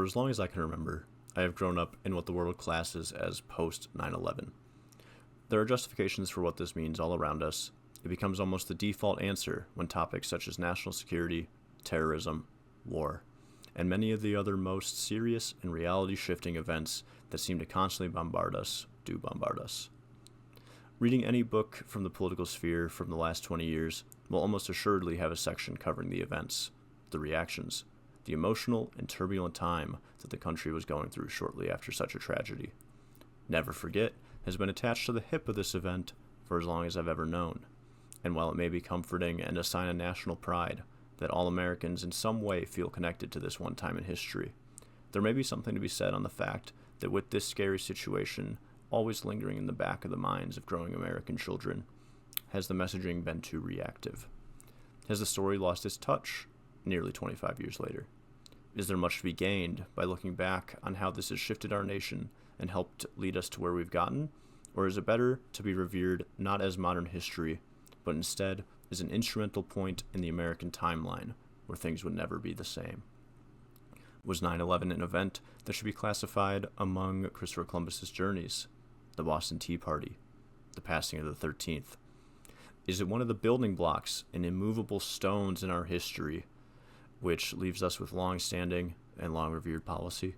as long as I can remember, I have grown up in what the world classes as post 9/11. There are justifications for what this means all around us. It becomes almost the default answer when topics such as national security, terrorism, war, and many of the other most serious and reality-shifting events that seem to constantly bombard us do bombard us. Reading any book from the political sphere from the last 20 years will almost assuredly have a section covering the events, the reactions, the emotional and turbulent time that the country was going through shortly after such a tragedy. Never Forget has been attached to the hip of this event for as long as I've ever known, and while it may be comforting and a sign of national pride that all Americans in some way feel connected to this one time in history, there may be something to be said on the fact that with this scary situation always lingering in the back of the minds of growing American children, has the messaging been too reactive? Has the story lost its touch nearly 25 years later? Is there much to be gained by looking back on how this has shifted our nation and helped lead us to where we've gotten? Or is it better to be revered not as modern history, but instead as an instrumental point in the American timeline where things would never be the same? Was 9/11 an event that should be classified among Christopher Columbus's journeys, the Boston Tea Party, the passing of the 13th? Is it one of the building blocks and immovable stones in our history, which leaves us with long-standing and long-revered policy?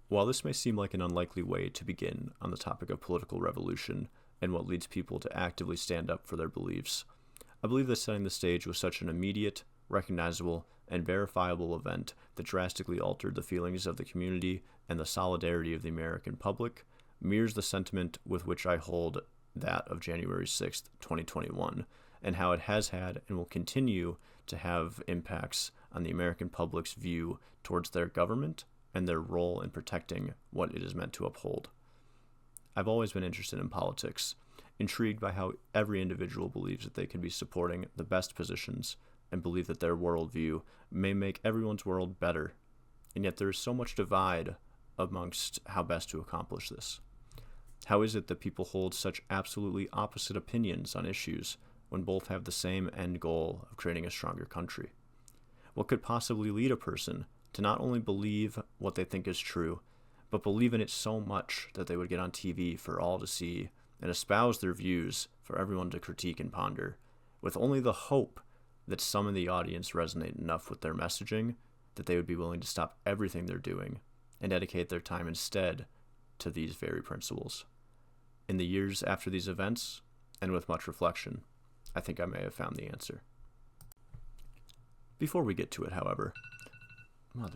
While this may seem like an unlikely way to begin on the topic of political revolution and what leads people to actively stand up for their beliefs, I believe that setting the stage was such an immediate, recognizable, and verifiable event that drastically altered the feelings of the community and the solidarity of the American public mirrors the sentiment with which I hold that of January 6th, 2021, and how it has had and will continue to have impacts on the American public's view towards their government and their role in protecting what it is meant to uphold. I've always been interested in politics, intrigued by how every individual believes that they can be supporting the best positions and believe that their worldview may make everyone's world better, and yet there is so much divide amongst how best to accomplish this. How is it that people hold such absolutely opposite opinions on issues when both have the same end goal of creating a stronger country? What could possibly lead a person to not only believe what they think is true, but believe in it so much that they would get on TV for all to see and espouse their views for everyone to critique and ponder, with only the hope that some in the audience resonate enough with their messaging that they would be willing to stop everything they're doing and dedicate their time instead to these very principles? In the years after these events, and with much reflection, I think I may have found the answer. Before we get to it, however, let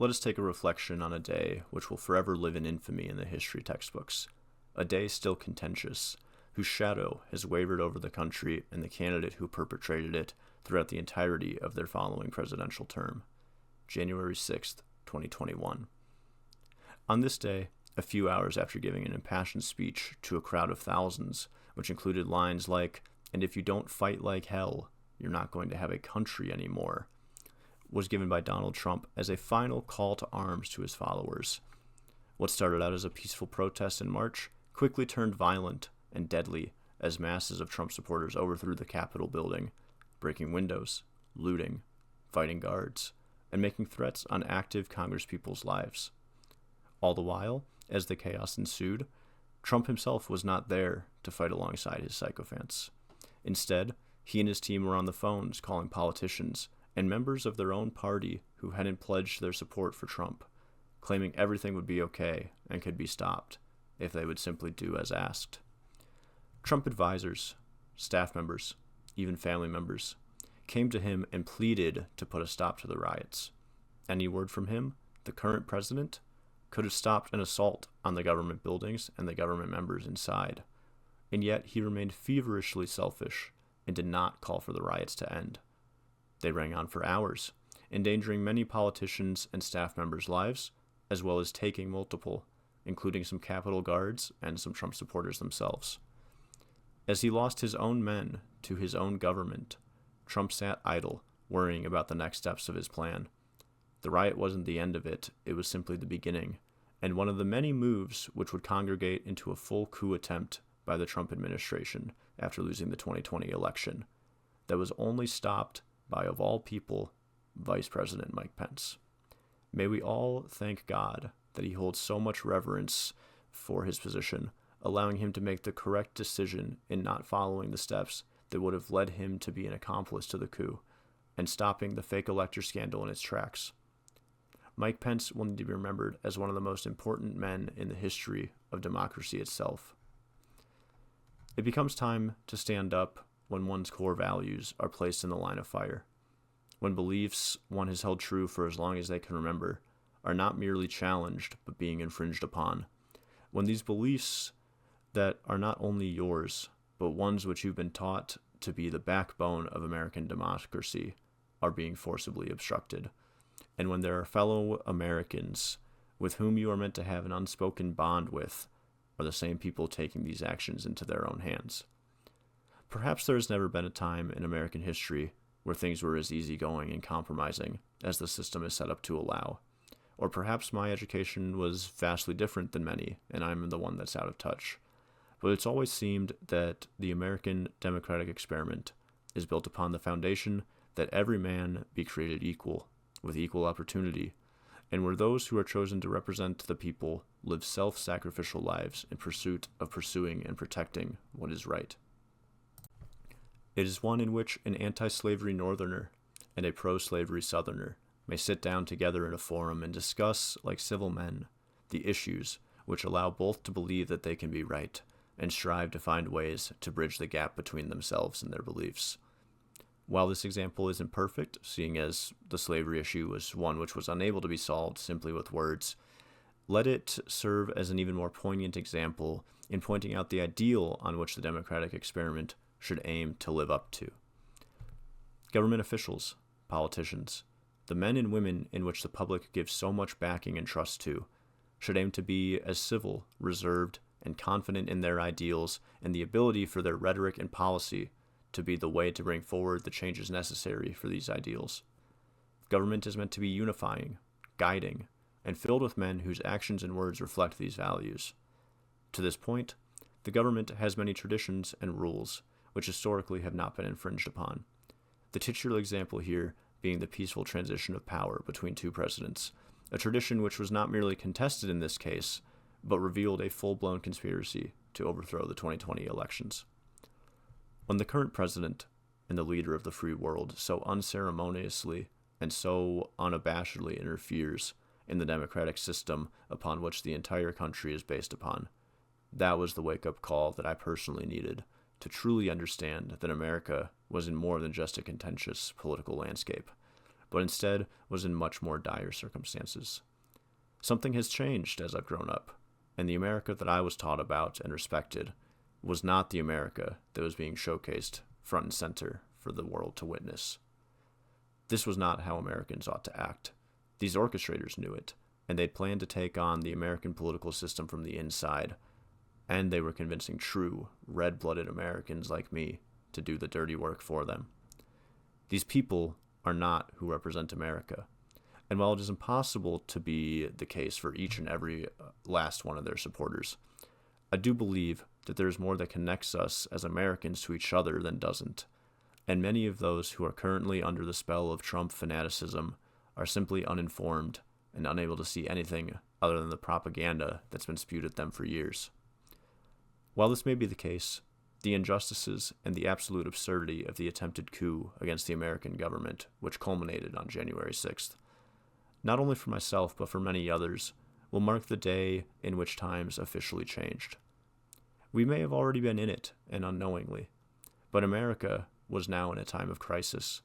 us take a reflection on a day which will forever live in infamy in the history textbooks, a day still contentious, whose shadow has wavered over the country and the candidate who perpetrated it throughout the entirety of their following presidential term, January 6th, 2021. On this day, a few hours after giving an impassioned speech to a crowd of thousands, which included lines like, "And if you don't fight like hell, you're not going to have a country anymore," was given by Donald Trump as a final call to arms to his followers. What started out as a peaceful protest in March quickly turned violent and deadly as masses of Trump supporters overthrew the Capitol building, breaking windows, looting, fighting guards, and making threats on active congresspeople's lives. All the while, as the chaos ensued, Trump himself was not there to fight alongside his sycophants. Instead, he and his team were on the phones calling politicians and members of their own party who hadn't pledged their support for Trump, claiming everything would be okay and could be stopped if they would simply do as asked. Trump advisors, staff members, even family members, came to him and pleaded to put a stop to the riots. Any word from him, the current president, could have stopped an assault on the government buildings and the government members inside, and yet he remained feverishly selfish and did not call for the riots to end. They rang on for hours, endangering many politicians and staff members' lives, as well as taking multiple, including some Capitol guards and some Trump supporters themselves. As he lost his own men to his own government, Trump sat idle, worrying about the next steps of his plan. The riot wasn't the end of it, it was simply the beginning, and one of the many moves which would congregate into a full coup attempt by the Trump administration after losing the 2020 election. that was only stopped by, of all people, Vice President Mike Pence. May we all thank God that he holds so much reverence for his position, allowing him to make the correct decision in not following the steps that would have led him to be an accomplice to the coup, and stopping the fake elector scandal in its tracks. Mike Pence will need to be remembered as one of the most important men in the history of democracy itself. It becomes time to stand up when one's core values are placed in the line of fire, when beliefs one has held true for as long as they can remember are not merely challenged but being infringed upon, when these beliefs that are not only yours but ones which you've been taught to be the backbone of American democracy are being forcibly obstructed, and when there are fellow Americans with whom you are meant to have an unspoken bond with are the same people taking these actions into their own hands. Perhaps there has never been a time in American history where things were as easygoing and compromising as the system is set up to allow. Or perhaps my education was vastly different than many, and I'm the one that's out of touch. But it's always seemed that the American democratic experiment is built upon the foundation that every man be created equal, with equal opportunity, and where those who are chosen to represent the people live self-sacrificial lives in pursuit of pursuing and protecting what is right. It is one in which an anti-slavery Northerner and a pro-slavery Southerner may sit down together in a forum and discuss, like civil men, the issues which allow both to believe that they can be right and strive to find ways to bridge the gap between themselves and their beliefs. While this example isn't perfect, seeing as the slavery issue was one which was unable to be solved simply with words, let it serve as an even more poignant example in pointing out the ideal on which the democratic experiment should aim to live up to. Government officials, politicians, the men and women in which the public gives so much backing and trust to, should aim to be as civil, reserved, and confident in their ideals and the ability for their rhetoric and policy to be the way to bring forward the changes necessary for these ideals. Government is meant to be unifying, guiding, and filled with men whose actions and words reflect these values. To this point, the government has many traditions and rules which historically have not been infringed upon. The titular example here being the peaceful transition of power between two presidents, a tradition which was not merely contested in this case, but revealed a full-blown conspiracy to overthrow the 2020 elections. When the current president and the leader of the free world so unceremoniously and so unabashedly interferes in the democratic system upon which the entire country is based upon, that was the wake-up call that I personally needed to truly understand that America was in more than just a contentious political landscape, but instead was in much more dire circumstances. Something has changed as I've grown up, and the America that I was taught about and respected was not the America that was being showcased front and center for the world to witness. This was not how Americans ought to act. These orchestrators knew it, and they'd planned to take on the American political system from the inside, and they were convincing true, red-blooded Americans like me to do the dirty work for them. These people are not who represent America, and while it is impossible to be the case for each and every last one of their supporters, I do believe that there is more that connects us as Americans to each other than doesn't, and many of those who are currently under the spell of Trump fanaticism are simply uninformed and unable to see anything other than the propaganda that's been spewed at them for years. While this may be the case, the injustices and the absolute absurdity of the attempted coup against the American government, which culminated on January 6th, not only for myself but for many others, will mark the day in which times officially changed. We may have already been in it, and unknowingly, but America was now in a time of crisis,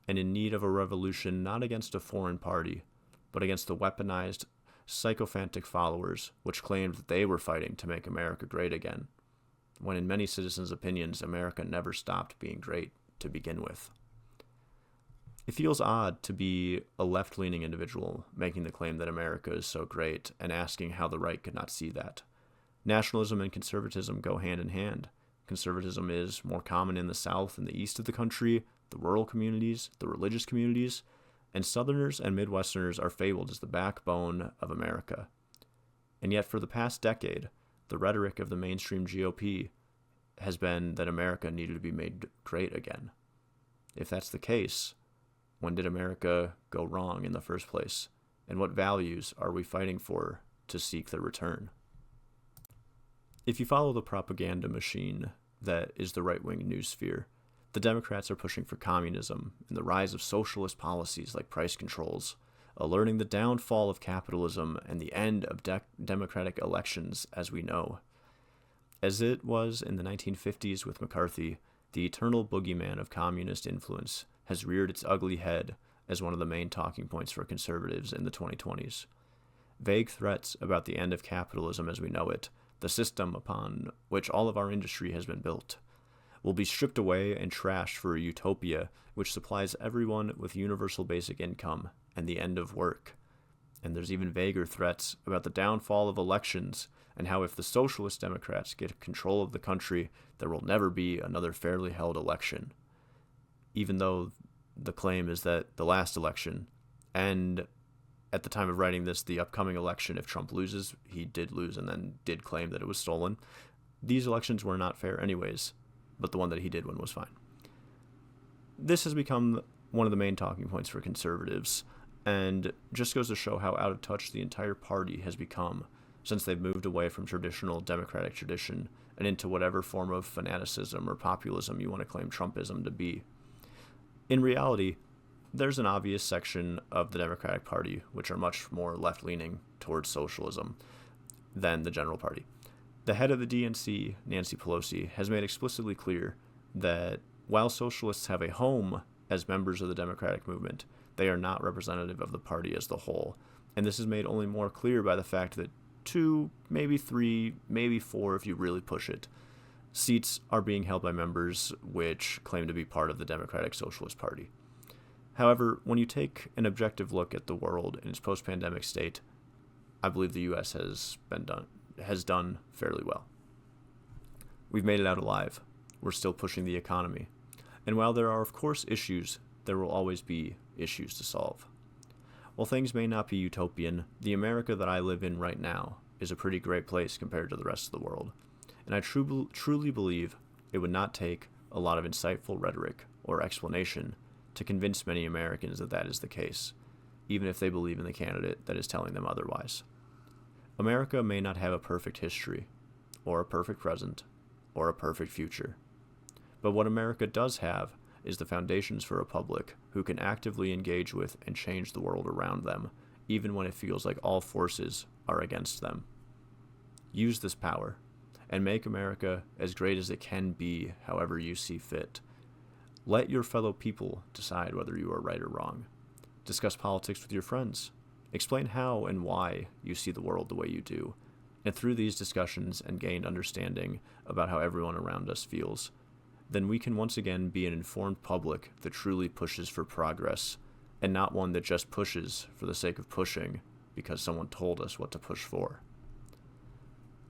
and in need of a revolution not against a foreign party, but against the weaponized, sycophantic followers which claimed that they were fighting to make America great again, when in many citizens' opinions, America never stopped being great to begin with. It feels odd to be a left-leaning individual making the claim that America is so great and asking how the right could not see that. Nationalism and conservatism go hand in hand. Conservatism is more common in the South and the East of the country, the rural communities, the religious communities, and Southerners and Midwesterners are fabled as the backbone of America. And yet for the past decade, the rhetoric of the mainstream GOP has been that America needed to be made great again. If that's the case, when did America go wrong in the first place? And what values are we fighting for to seek their return? If you follow the propaganda machine that is the right-wing news sphere, the Democrats are pushing for communism and the rise of socialist policies like price controls, alerting the downfall of capitalism and the end of democratic elections as we know. As it was in the 1950s with McCarthy, the eternal boogeyman of communist influence has reared its ugly head as one of the main talking points for conservatives in the 2020s. Vague threats about the end of capitalism as we know it, the system upon which all of our industry has been built, will be stripped away and trashed for a utopia which supplies everyone with universal basic income and the end of work. And there's even vaguer threats about the downfall of elections and how if the socialist Democrats get control of the country, there will never be another fairly held election. Even though the claim is that the last election, and at the time of writing this, the upcoming election, if Trump loses, he did lose and then did claim that it was stolen. These elections were not fair anyways, but the one that he did win was fine. This has become one of the main talking points for conservatives, and just goes to show how out of touch the entire party has become since they've moved away from traditional Democratic tradition and into whatever form of fanaticism or populism you want to claim Trumpism to be. In reality, there's an obvious section of the Democratic Party which are much more left-leaning towards socialism than the general party. The head of the DNC, Nancy Pelosi, has made explicitly clear that while socialists have a home as members of the Democratic movement, they are not representative of the party as the whole. And this is made only more clear by the fact that 2, maybe 3, maybe 4 if you really push it, seats are being held by members which claim to be part of the Democratic Socialist Party. However, when you take an objective look at the world in its post-pandemic state, I believe the U.S. has done fairly well. We've made it out alive. We're still pushing the economy. And while there are, of course, issues, there will always be issues to solve. While things may not be utopian, the America that I live in right now is a pretty great place compared to the rest of the world. And I truly believe it would not take a lot of insightful rhetoric or explanation to convince many Americans that that is the case, even if they believe in the candidate that is telling them otherwise. America may not have a perfect history, or a perfect present, or a perfect future. But what America does have is the foundations for a public who can actively engage with and change the world around them, even when it feels like all forces are against them. Use this power, and make America as great as it can be however you see fit. Let your fellow people decide whether you are right or wrong. Discuss politics with your friends. Explain how and why you see the world the way you do. And through these discussions and gained understanding about how everyone around us feels, then we can once again be an informed public that truly pushes for progress, and not one that just pushes for the sake of pushing because someone told us what to push for.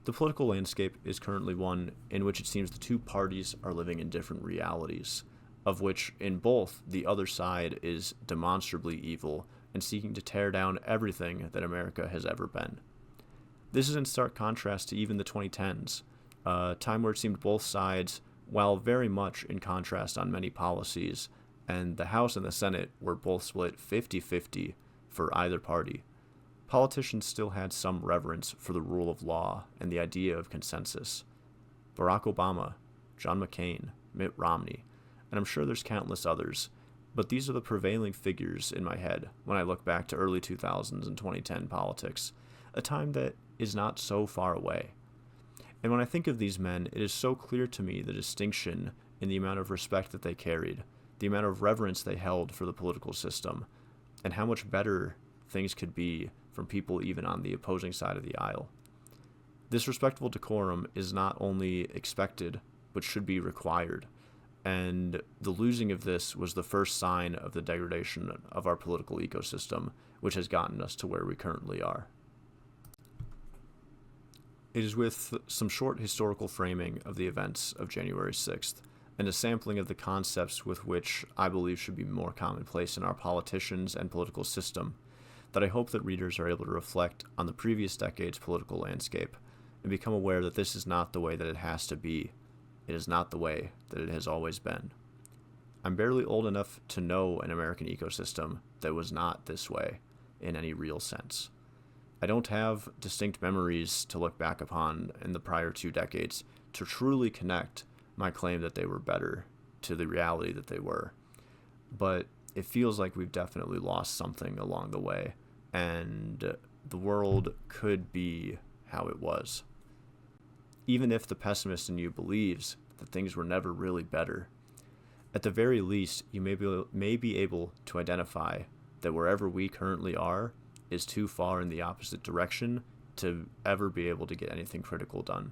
The political landscape is currently one in which it seems the two parties are living in different realities, of which in both the other side is demonstrably evil and seeking to tear down everything that America has ever been. This is in stark contrast to even the 2010s, a time where it seemed both sides, while very much in contrast on many policies, and the House and the Senate were both split 50-50 for either party, politicians still had some reverence for the rule of law and the idea of consensus. Barack Obama, John McCain, Mitt Romney, and I'm sure there's countless others, but these are the prevailing figures in my head when I look back to early 2000s and 2010 politics, a time that is not so far away. And when I think of these men, it is so clear to me the distinction in the amount of respect that they carried, the amount of reverence they held for the political system, and how much better things could be from people even on the opposing side of the aisle. This respectful decorum is not only expected, but should be required. And the losing of this was the first sign of the degradation of our political ecosystem, which has gotten us to where we currently are. It is with some short historical framing of the events of January 6th, and a sampling of the concepts with which I believe should be more commonplace in our politicians and political system, that I hope that readers are able to reflect on the previous decade's political landscape and become aware that this is not the way that it has to be. It is not the way that it has always been. I'm barely old enough to know an American ecosystem that was not this way in any real sense. I don't have distinct memories to look back upon in the prior 2 decades to truly connect my claim that they were better to the reality that they were. But it feels like we've definitely lost something along the way, and the world could be how it was. Even if the pessimist in you believes that things were never really better, at the very least, you may be able to identify that wherever we currently are is too far in the opposite direction to ever be able to get anything critical done.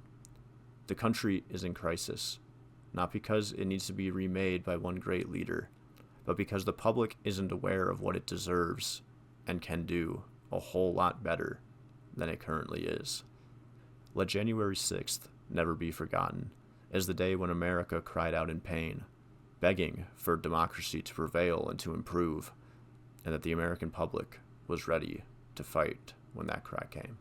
The country is in crisis, not because it needs to be remade by one great leader, but because the public isn't aware of what it deserves and can do a whole lot better than it currently is. Let January 6th never be forgotten as the day when America cried out in pain, begging for democracy to prevail and to improve, and that the American public was ready to fight when that cry came.